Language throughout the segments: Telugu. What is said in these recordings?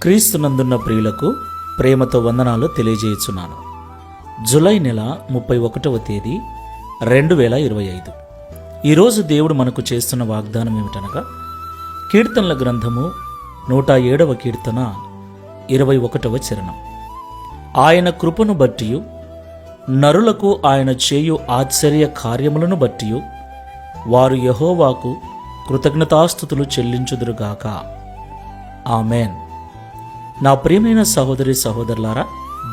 క్రీస్తునందున్న ప్రియులకు ప్రేమతో వందనాలు తెలియజేయుచున్నాను. జూలై నెల 31వ తేదీ 2025. ఈరోజు దేవుడు మనకు చేస్తున్న వాగ్దానం ఏమిటనగా, కీర్తనల గ్రంథము 107వ కీర్తన 21వ చరణం. ఆయన కృపను బట్టియు నరులకు ఆయన చేయు ఆశ్చర్య కార్యములను బట్టియు వారు యెహోవాకు కృతజ్ఞతాస్తుతులు చెల్లించుదురుగాక. ఆమెన్. నా ప్రియమైన సహోదరి సహోదరులారా,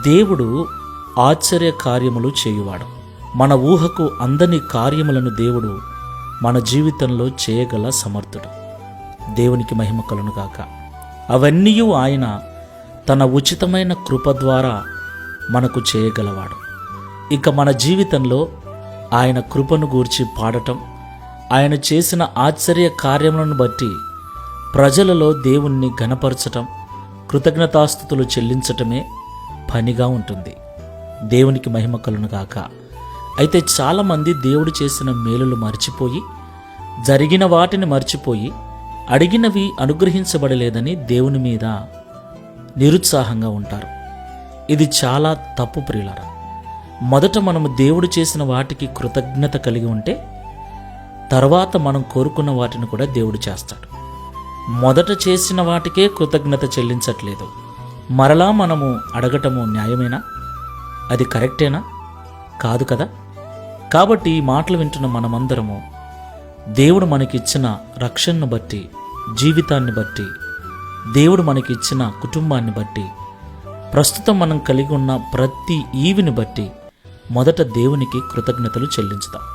దేవుడు ఆశ్చర్య కార్యములు చేయువాడు. మన ఊహకు అందని కార్యములను దేవుడు మన జీవితంలో చేయగల సమర్థుడు. దేవునికి మహిమ కలుగును గాక. అవన్నీ ఆయన తన ఉచితమైన కృప ద్వారా మనకు చేయగలవాడు. ఇక మన జీవితంలో ఆయన కృపను గూర్చి పాడటం, ఆయన చేసిన ఆశ్చర్య కార్యములను బట్టి ప్రజలలో దేవుణ్ణి ఘనపరచటం, కృతజ్ఞతాస్తుతులు చెల్లించటమే పనిగా ఉంటుంది. దేవునికి మహిమ కలుగును గాక. అయితే చాలామంది దేవుడు చేసిన మేలులు మర్చిపోయి, జరిగిన వాటిని మర్చిపోయి, అడిగినవి అనుగ్రహించబడలేదని దేవుని మీద నిరుత్సాహంగా ఉంటారు. ఇది చాలా తప్పు ప్రియులారా. మొదట మనము దేవుడు చేసిన వాటికి కృతజ్ఞత కలిగి ఉంటే, తర్వాత మనం కోరుకున్న వాటిని కూడా దేవుడు చేస్తాడు. మొదట చేసిన వాటికే కృతజ్ఞత చెల్లించట్లేదు, మరలా మనము అడగటము న్యాయమేనా? అది కరెక్టేనా? కాదు కదా. కాబట్టి ఈ మాటలు వింటున్న మనమందరము దేవుడు మనకిచ్చిన రక్షణను బట్టి, జీవితాన్ని బట్టి, దేవుడు మనకిచ్చిన కుటుంబాన్ని బట్టి, ప్రస్తుతం మనం కలిగి ఉన్న ప్రతి ఈవిని బట్టి మొదట దేవునికి కృతజ్ఞతలు చెల్లించుదాం.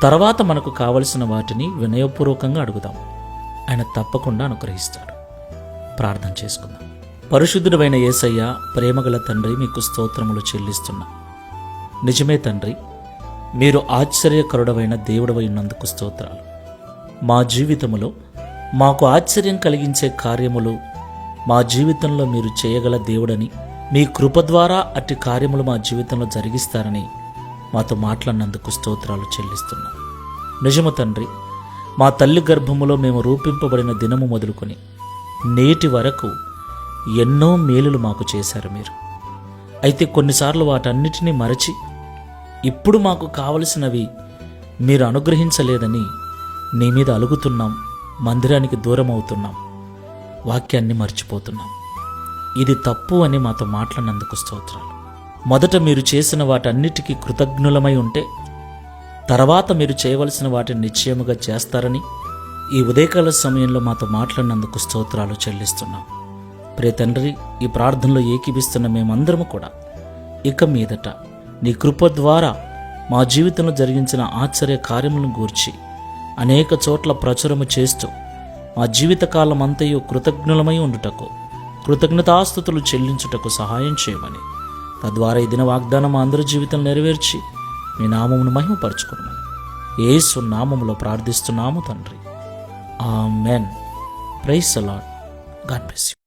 తర్వాత మనకు కావలసిన వాటిని వినయపూర్వకంగా అడుగుదాం. ఆయన తప్పకుండా అనుగ్రహిస్తాడు. ప్రార్థన చేసుకుందాం. పరిశుద్ధుడైన యేసయ్య, ప్రేమగల తండ్రి, మీకు స్తోత్రములు చెల్లిస్తున్నా. నిజమే తండ్రి, మీరు ఆశ్చర్యకరుడవైన దేవుడవై ఉన్నందుకు స్తోత్రాలు. మా జీవితములో మాకు ఆశ్చర్యం కలిగించే కార్యములు మా జీవితంలో మీరు చేయగల దేవుడని, మీ కృప ద్వారా అట్టి కార్యములు మా జీవితంలో జరిగిస్తారని మాతో మాట్లాడినందుకు స్తోత్రాలు చెల్లిస్తున్నాం. నిజము తండ్రి, మా తల్లి గర్భములో మేము రూపింపబడిన దినము మొదలుకొని నేటి వరకు ఎన్నో మేలులు మాకు చేశారు మీరు. అయితే కొన్నిసార్లు వాటన్నిటినీ మరచి ఇప్పుడు మాకు కావలసినవి మీరు అనుగ్రహించలేదని నీ మీద అలుగుతున్నాం, మందిరానికి దూరం అవుతున్నాం, వాక్యాన్ని మర్చిపోతున్నాం. ఇది తప్పు అని మాతో మాట్లాడినందుకు స్తోత్రాలు. మొదట మీరు చేసిన వాటన్నిటికీ కృతజ్ఞులమై ఉంటే, తర్వాత మీరు చేయవలసిన వాటిని నిశ్చయముగా చేస్తారని ఈ ఉదయకాల సమయంలో మాతో మాట్లాడినందుకు స్తోత్రాలు చెల్లిస్తున్నాం. ప్రియ తండ్రి, ఈ ప్రార్థనలో ఏకీభిస్తున్న మేమందరము కూడా ఇక మీదట నీ కృప ద్వారా మా జీవితంలో జరిగించిన ఆశ్చర్య కార్యములను గూర్చి అనేక చోట్ల ప్రచురము చేస్తూ మా జీవితకాలం అంతయు కృతజ్ఞులమై ఉండుటకు, కృతజ్ఞతాస్తుతులు చెల్లించుటకు సహాయం చేయమని, తద్వారా ఈ దిన వాగ్దానం మా అందరి జీవితం నెరవేర్చి మీ నామమును మహిమపరచుకున్నామని యేసు నామములో ప్రార్థిస్తున్నాము తండ్రి. Amen. Praise the Lord. God bless you.